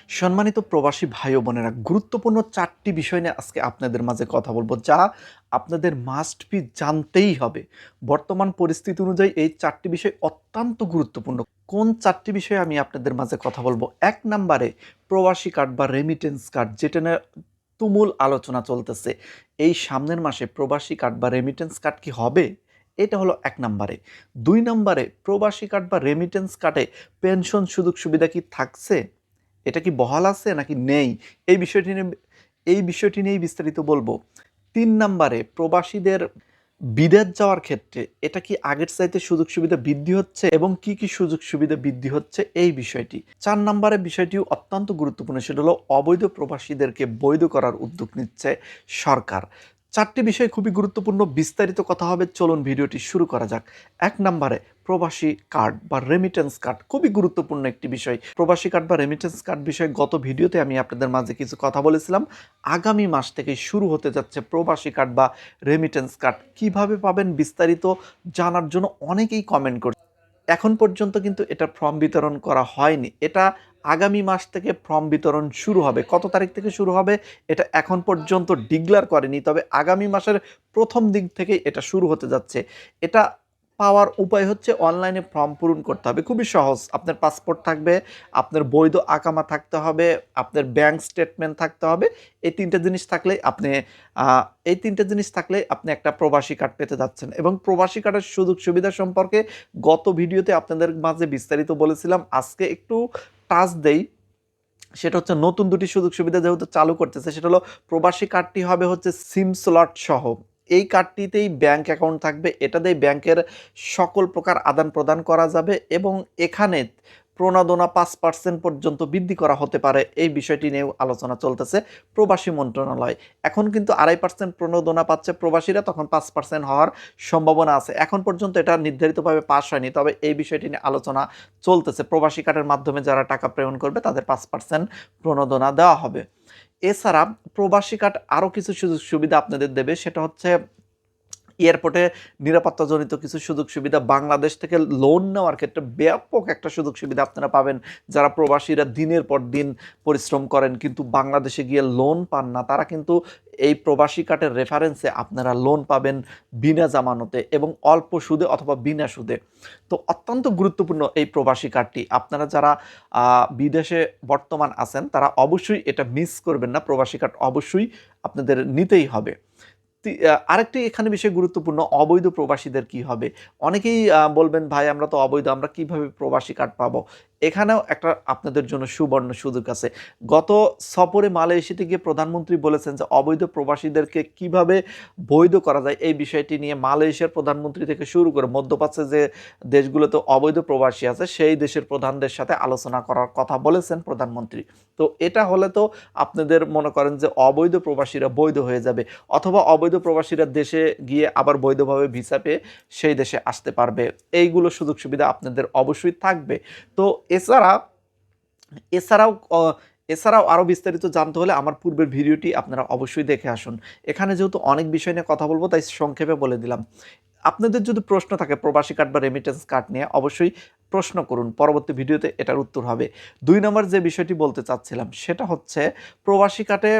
সম্মানিত প্রবাসী ভাই ও বোনেরা, গুরুত্বপূর্ণ ৪টি বিষয় নিয়ে আজকে আপনাদের মাঝে কথা বলব, যা আপনাদের মাস্ট বি জানতেই হবে। বর্তমান পরিস্থিতি অনুযায়ী এই ৪টি বিষয় অত্যন্ত গুরুত্বপূর্ণ। কোন ৪টি বিষয়ে আমি আপনাদের মাঝে কথা বলব? ১ নাম্বারে প্রবাসী কার্ড বা রেমিটেন্স কার্ড, যেটা নিয়ে তুমুল আলোচনা চলতেছে। এই সামনের মাসে প্রবাসী কার্ড বা রেমিটেন্স কার্ড কি হবে? এটা হলো ১ নাম্বারে। ২ নাম্বারে প্রবাসী কার্ড বা রেমিটেন্স কার্ডে পেনশন সুযোগ সুবিধা কি থাকছে? এটা কি বহাল আছে নাকি নেই? এই বিষয়টি নিয়ে নিয়েই বিস্তারিত বলবো। ৩ নাম্বারে প্রবাসীদের বিদেশ যাওয়ার ক্ষেত্রে এটা কি আগের চাইতে সুযোগ সুবিধা বৃদ্ধি হচ্ছে এবং কি সুযোগ সুবিধা বৃদ্ধি হচ্ছে এই বিষয়টি। ৪ নাম্বারে বিষয়টিও অত্যন্ত গুরুত্বপূর্ণ, সেটা হলো অবৈধ প্রবাসীদেরকে বৈধ করার উদ্যোগ নিচ্ছে সরকার। ৪টি বিষয় খুবই গুরুত্বপূর্ণ, বিস্তারিত কথা হবে, চলুন ভিডিওটি শুরু করা যাক। ১ নাম্বারে প্রবাসী কার্ড বা রেমিটেন্স কার্ড খুবই গুরুত্বপূর্ণ একটি বিষয়। প্রবাসী কার্ড বা রেমিটেন্স কার্ড বিষয়ে গত ভিডিওতে আমি আপনাদের মাঝে কিছু কথা বলেছিলাম। আগামী মাস থেকে শুরু হতে যাচ্ছে প্রবাসী কার্ড বা রেমিটেন্স কার্ড। কিভাবে পাবেন বিস্তারিত জানার জন্য অনেকেই কমেন্ট করছে। এখন পর্যন্ত কিন্তু এটা ফর্ম বিতরণ করা হয়নি। এটা আগামী মাস থেকে ফর্ম বিতরণ শুরু হবে। কত তারিখ থেকে শুরু হবে এটা এখন পর্যন্ত ডিক্লেয়ার করেনি। তবে আগামী মাসের ১ম দিক থেকেই এটা শুরু হতে যাচ্ছে। এটা পাওয়ার উপায় হচ্ছে অনলাইনে ফর্ম পূরণ করতে হবে। খুবই সহজ। আপনার পাসপোর্ট থাকবে, আপনার বৈধ আকামা থাকতে হবে, আপনার ব্যাংক স্টেটমেন্ট থাকতে হবে। এই ৩ টে জিনিস থাকলেই আপনি আ এই ৩ টে জিনিস থাকলেই আপনি একটা প্রবাসী কার্ড পেতে যাচ্ছেন। এবং প্রবাসী কার্ডের সুযোগ সুবিধা সম্পর্কে গত ভিডিওতে আপনাদের মাঝে বিস্তারিত বলেছিলাম। আজকে একটু টাচ দেই। সেটা হচ্ছে নতুন ২টি সুযোগ সুবিধা যেহেতু চালু করতেছে, সেটা হলো প্রবাসী কার্ডটি হবে হচ্ছে সিম স্লট সহ। এই কার্ডটিতেই ব্যাংক অ্যাকাউন্ট থাকবে। এটা দিয়ে ব্যাংকের সকল প্রকার আদান-প্রদান করা যাবে এবং এখানে প্রণোদনা ৫% পর্যন্ত বৃদ্ধি করা হতে পারে। এই বিষয়টি নিয়েও আলোচনা চলতেছে প্রবাসী মন্ত্রণালয়। এখন কিন্তু ২.৫% প্রণোদনা পাচ্ছে প্রবাসীরা, তখন ৫% হওয়ার সম্ভাবনা আছে। এখন পর্যন্ত এটা নির্ধারিতভাবে পাস হয়নি। তবে এই বিষয়টি নিয়ে আলোচনা চলতেছে। প্রবাসী কার্ডের মাধ্যমে যারা টাকা প্রেরণ করবে তাদের ৫% প্রণোদনা দেওয়া হবে। এছাড়া প্রবাসী কার্ড আরও কিছু সুযোগ সুবিধা আপনাদের দেবে, সেটা হচ্ছে এয়ারপোর্টে নিরাপত্তাজনিত কিছু সুযোগ সুবিধা। বাংলাদেশ থেকে লোন নেওয়ার ক্ষেত্রে ব্যাপক একটা সুযোগ সুবিধা আপনারা পাবেন। যারা প্রবাসীরা দিনের পর দিন পরিশ্রম করেন কিন্তু বাংলাদেশে গিয়ে লোন পান না, তারা কিন্তু এই প্রবাসী কার্ডের রেফারেন্সে আপনারা লোন পাবেন বিনা জামানতে এবং অল্প সুদে অথবা বিনা সুদে। তো অত্যন্ত গুরুত্বপূর্ণ এই প্রবাসী কার্ডটি। আপনারা যারা বিদেশে বর্তমান আছেন তারা অবশ্যই এটা মিস করবেন না। প্রবাসী কার্ড অবশ্যই আপনাদের নিতেই হবে। আরেকটি এখানে বিষয় গুরুত্বপূর্ণ, অবৈধ প্রবাসীদের কি হবে? অনেকেই বলবেন, "ভাই আমরা তো অবৈধ, আমরা কিভাবে প্রবাসী কার্ড পাবো?" এখানেও একটা আপনাদের জন্য সুবর্ণ সুযোগ আছে। গত সফরে মালয়েশিয়াতে গিয়ে প্রধানমন্ত্রী বলেছেন যে অবৈধ প্রবাসীদেরকে কিভাবে বৈধ করা যায়, এই বিষয়টি নিয়ে মালয়েশিয়ার প্রধানমন্ত্রী থেকে শুরু করে মধ্যপ্রাচ্যে যে দেশগুলোতে অবৈধ প্রবাসী আছে সেই দেশের প্রধানদের সাথে আলোচনা করার কথা বলেছেন প্রধানমন্ত্রী। তো এটা হলে তো আপনাদের মনে করেন যে অবৈধ প্রবাসীরা বৈধ হয়ে যাবে, অথবা অবৈধ প্রবাসীরা দেশে গিয়ে আবার বৈধভাবে ভিসা পেয়ে সেই দেশে আসতে পারবে। এইগুলো সুযোগ সুবিধা আপনাদের অবশ্যই থাকবে। তো এছাড়া এছাড়াও অ এছাড়াও আরও বিস্তারিত জানতে হলে আমার পূর্বের ভিডিওটি আপনারা অবশ্যই দেখে আসুন। এখানে যেহেতু অনেক বিষয় নিয়ে কথা বলব তাই সংক্ষেপে বলে দিলাম। আপনাদের যদি প্রশ্ন থাকে প্রবাসী কার্ড বা রেমিটেন্স কার্ড নিয়ে অবশ্যই প্রশ্ন করুন। পরবর্তী ভিডিওতে এটার উত্তর হবে। ২ নম্বর যে বিষয়টি বলতে চাচ্ছিলাম সেটা হচ্ছে প্রবাসী কার্ডে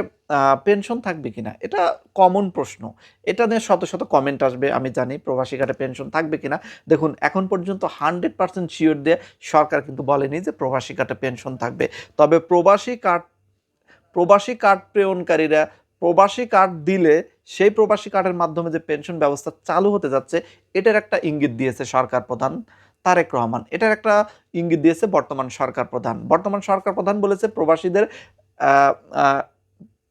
পেনশন থাকবে কিনা? এটা কমন প্রশ্ন। এটা নিয়ে শত কমেন্ট আসবে আমি জানি। প্রবাসী কার্ডে পেনশন থাকবে কিনা? দেখুন, এখন পর্যন্ত 100% সিওর দিয়ে সরকার কিন্তু বলেনি যে প্রবাসী কার্ডে পেনশন থাকবে। তবে প্রবাসী কার্ড প্রেরণকারীরা প্রবাসী কার্ড দিলে সেই প্রবাসী কার্ডের মাধ্যমে যে পেনশন ব্যবস্থা চালু হতে যাচ্ছে, এটার একটা ইঙ্গিত দিয়েছে সরকার প্রধান তারেক রহমান। এটার একটা ইঙ্গিত দিয়েছে বর্তমান সরকার প্রধান। বর্তমান সরকার প্রধান বলেছে আ আ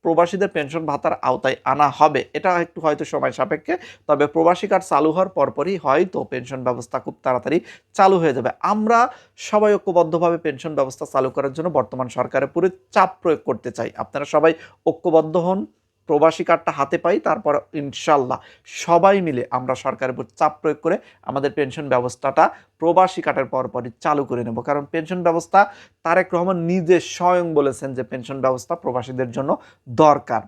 প্রবাসীদের পেনশন ভাতার আওতায় আনা হবে। এটা একটু হয়তো সময় সাপেক্ষে। তবে প্রবাসী কার্ড চালু হওয়ার পরপরই হয়তো পেনশন ব্যবস্থা খুব তাড়াতাড়ি চালু হয়ে যাবে। আমরা সবাই ঐক্যবদ্ধভাবে পেনশন ব্যবস্থা চালু করার জন্য বর্তমান সরকারের উপরে চাপ প্রয়োগ করতে চাই। আপনারা সবাই ঐক্যবদ্ধ হন। প্রবাসী কার্ডটা হাতে পাই, তারপর ইনশাআল্লাহ সবাই মিলে আমরা সরকারের উপর চাপ প্রয়োগ করে আমাদের পেনশন ব্যবস্থাটা প্রবাসী কার্ডের পরপরই চালু করে নেব। কারণ পেনশন ব্যবস্থা তারেক রহমান নিজে স্বয়ং বলেছেন যে পেনশন ব্যবস্থা প্রবাসীদের জন্য দরকার।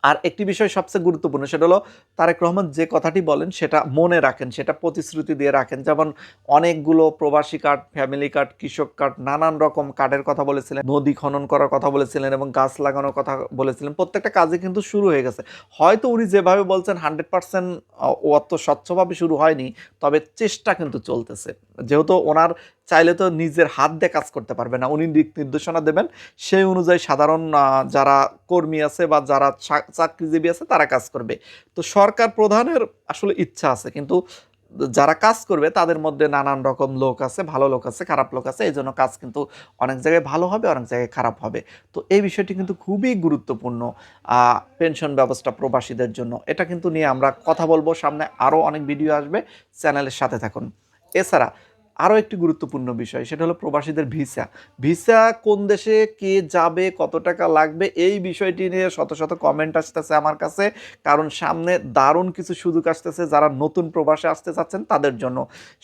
আর একটি বিষয় সবচেয়ে গুরুত্বপূর্ণ, সেটা হলো তারেক রহমান যে কথাটি বলেন সেটা মনে রাখেন, সেটা প্রতিশ্রুতি দিয়ে রাখেন। যেমন অনেকগুলো প্রবাসী কার্ড, ফ্যামিলি কার্ড, কৃষক কার্ড, নানান রকম কার্ডের কথা বলেছিলেন, নদী খনন করার কথা বলেছিলেন এবং গাছ লাগানোর কথা বলেছিলেন। প্রত্যেকটা কাজই কিন্তু শুরু হয়ে গেছে। হয়তো উনি যেভাবে বলছেন 100% অত স্বচ্ছভাবে শুরু হয়নি, তবে চেষ্টা কিন্তু চলতেছে। যেহেতু ওনার চাইলে তো নিজের হাত দিয়ে কাজ করতে পারবে না, উনি দিক নির্দেশনা দেবেন, সেই অনুযায়ী সাধারণ যারা কর্মী আছে বা যারা চাকরিজীবী আছে তারা কাজ করবে। তো সরকার প্রধানের আসলে ইচ্ছা আছে, কিন্তু যারা কাজ করবে তাদের মধ্যে নানান রকম লোক আছে, ভালো লোক আছে, খারাপ লোক আছে। এই জন্য কাজ কিন্তু অনেক জায়গায় ভালো হবে, অনেক জায়গায় খারাপ হবে। তো এই বিষয়টি কিন্তু খুবই গুরুত্বপূর্ণ পেনশন ব্যবস্থা প্রবাসীদের জন্য। এটা কিন্তু নিয়ে আমরা কথা বলবো, সামনে আরও অনেক ভিডিও আসবে, চ্যানেলের সাথে থাকুন। এছাড়া আরও একটি গুরুত্বপূর্ণ বিষয়, সেটা হলো প্রবাসীদের ভিসা। ভিসা কোন দেশে কে যাবে, কত টাকা লাগবে, এই বিষয়টি নিয়ে শত শত কমেন্ট আসতেছে আমার কাছে। কারণ সামনে দারুণ কিছু সুযোগ আসতেছে যারা নতুন প্রবাসে আসতে চাচ্ছেন তাদের জন্য।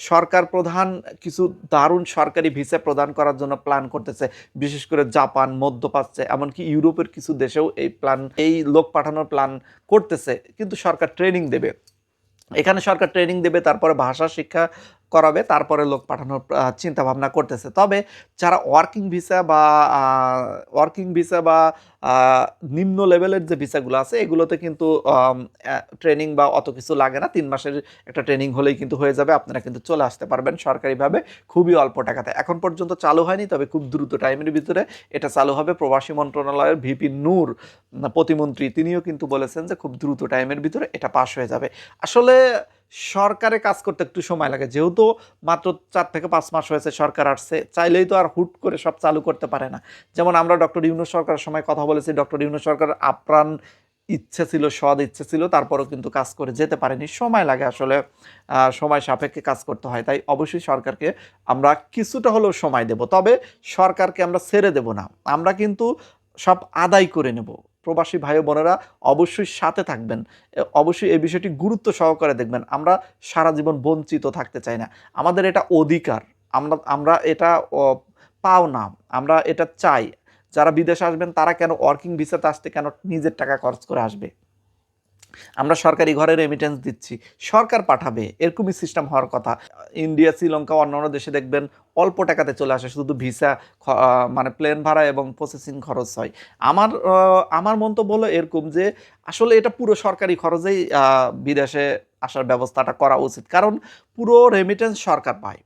সরকার প্রধান কিছু দারুণ সরকারি ভিসা প্রদান করার জন্য প্ল্যান করতেছে, বিশেষ করে জাপান, মধ্যপ্রাচ্যে, এমনকি ইউরোপের কিছু দেশেও এই লোক পাঠানোর প্ল্যান করতেছে। কিন্তু সরকার ট্রেনিং দেবে, এখানে সরকার ট্রেনিং দেবে, তারপরে ভাষা শিক্ষা করাবে, তারপরে লোক পাঠানোর চিন্তা ভাবনা করতেছে। তবে যারা ওয়ার্কিং ভিসা বা নিম্ন লেভেলের যে ভিসাগুলো আছে এগুলোতে কিন্তু ট্রেনিং বা অত কিছু লাগে না, 3 মাসের একটা ট্রেনিং হলেই কিন্তু হয়ে যাবে, আপনারা কিন্তু চলে আসতে পারবেন সরকারিভাবে খুবই অল্প টাকাতে। এখন পর্যন্ত চালু হয়নি, তবে খুব দ্রুত টাইমের ভিতরে এটা চালু হবে। প্রবাসী মন্ত্রণালয়ের ভিপি নূর প্রতিমন্ত্রী, তিনিও কিন্তু বলেছেন যে খুব দ্রুত টাইমের ভিতরে এটা পাস হয়ে যাবে। আসলে সরকারে কাজ করতে একটু সময় লাগে, যেহেতু মাত্র 4 থেকে 5 মাস হয়েছে সরকার আসছে, চাইলেই তো আর হুট করে সব চালু করতে পারে না। যেমন আমরা ডক্টর ইউনূস সরকারের সময় কথা বলেছি, ডক্টর ইউনূস সরকারের আপ্রাণ ইচ্ছে ছিল, সৎ ইচ্ছে ছিল, তারপরেও কিন্তু কাজ করে যেতে পারেনি। সময় লাগে আসলে, সময় সাপেক্ষে কাজ করতে হয়। তাই অবশ্যই সরকারকে আমরা কিছুটা হলেও সময় দেব, তবে সরকারকে আমরা ছেড়ে দেব না, আমরা কিন্তু সব আদায় করে নেব। প্রবাসী ভাই বোনেরা অবশ্যই সাথে থাকবেন, অবশ্যই এই বিষয়টি গুরুত্ব সহকারে দেখবেন। আমরা সারা জীবন বঞ্চিত থাকতে চাই না, আমাদের এটা অধিকার, আমরা আমরা এটা পাও না, আমরা এটা চাই। যারা বিদেশে আসবেন তারা কেন ওয়ার্কিং ভিসাতে আসতে, কেন নিজের টাকা খরচ করে আসবে? আমরা সরকারি ঘরে রেমিটেন্স দিচ্ছি, সরকার পাঠাবে, এরকমই সিস্টেম হওয়ার কথা। ইন্ডিয়া, শ্রীলঙ্কা, অন্যান্য দেশে দেখবেন অল্প টাকাতে চলে আসে, শুধু ভিসা মানে প্লেন ভাড়া এবং প্রসেসিং খরচ হয়। আমার মন্তব্য হলো এরকম যে আসলে এটা পুরো সরকারি খরচেই বিদেশে আসার ব্যবস্থাটা করা উচিত, কারণ পুরো রেমিটেন্স সরকার পায়।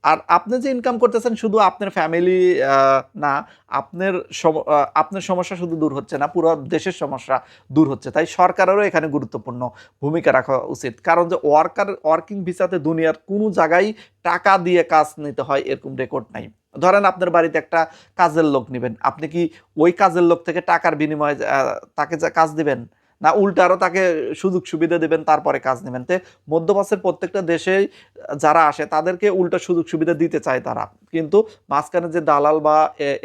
আর আপনি যে ইনকাম করতেছেন শুধু আপনার ফ্যামিলি না, আপনার সমস্যা শুধু দূর হচ্ছে না, পুরো দেশের সমস্যা দূর হচ্ছে। তাই সরকারেরও এখানে গুরুত্বপূর্ণ ভূমিকা রাখা উচিত। কারণ যে ওয়ার্কিং ভিসাতে দুনিয়ার কোনো জায়গায় টাকা দিয়ে কাজ নিতে হয় এরকম রেকর্ড নাই। ধরেন আপনার বাড়িতে একটা কাজের লোক নিবেন, আপনি কি ওই কাজের লোক থেকে টাকার বিনিময়ে তাকে কাজ দিবেন? না উল্টা আরও তাকে সুযোগ সুবিধা দেবেন, তারপরে কাজ নেবেন? তো মধ্যপ্রাচ্যের প্রত্যেকটা দেশেই যারা আসে তাদেরকে উল্টা সুযোগ সুবিধা দিতে চায় তারা, কিন্তু মাঝখানে যে দালাল বা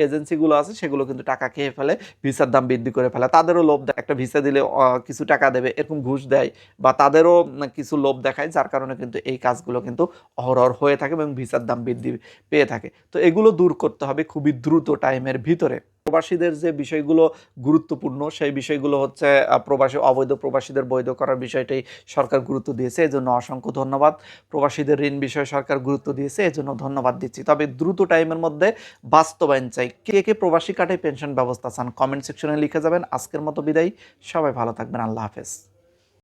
এজেন্সিগুলো আছে সেগুলো কিন্তু টাকা খেয়ে ফেলে, ভিসার দাম বৃদ্ধি করে ফেলে। তাদেরও লোভ, একটা ভিসা দিলে কিছু টাকা দেবে এরকম ঘুষ দেয়, বা তাদেরও কিছু লোভ দেখায়, যার কারণে কিন্তু এই কাজগুলো কিন্তু অহরহ হয়ে থাকে এবং ভিসার দাম বৃদ্ধি পেয়ে থাকে। তো এগুলো দূর করতে হবে খুবই দ্রুত টাইমের ভিতরে। প্রবাসীদের যে বিষয়গুলো গুরুত্বপূর্ণ সেই বিষয়গুলো হচ্ছে প্রবাসী অবৈধ প্রবাসীদের বৈধ করার বিষয়টাই সরকার গুরুত্ব দিয়েছে, এজন্য অসংখ্য ধন্যবাদ। প্রবাসীদের ঋণ বিষয়ে সরকার গুরুত্ব দিয়েছে, এজন্য ধন্যবাদ দিচ্ছি। তবে দ্রুত টাইমের মধ্যে বাস্তবায়ন চাই। কে কে প্রবাসী কার্ডে পেনশন ব্যবস্থা চান কমেন্ট সেকশনে লিখে যাবেন। আজকের মতো বিদায়, সবাই ভালো থাকবেন, আল্লাহ হাফেজ।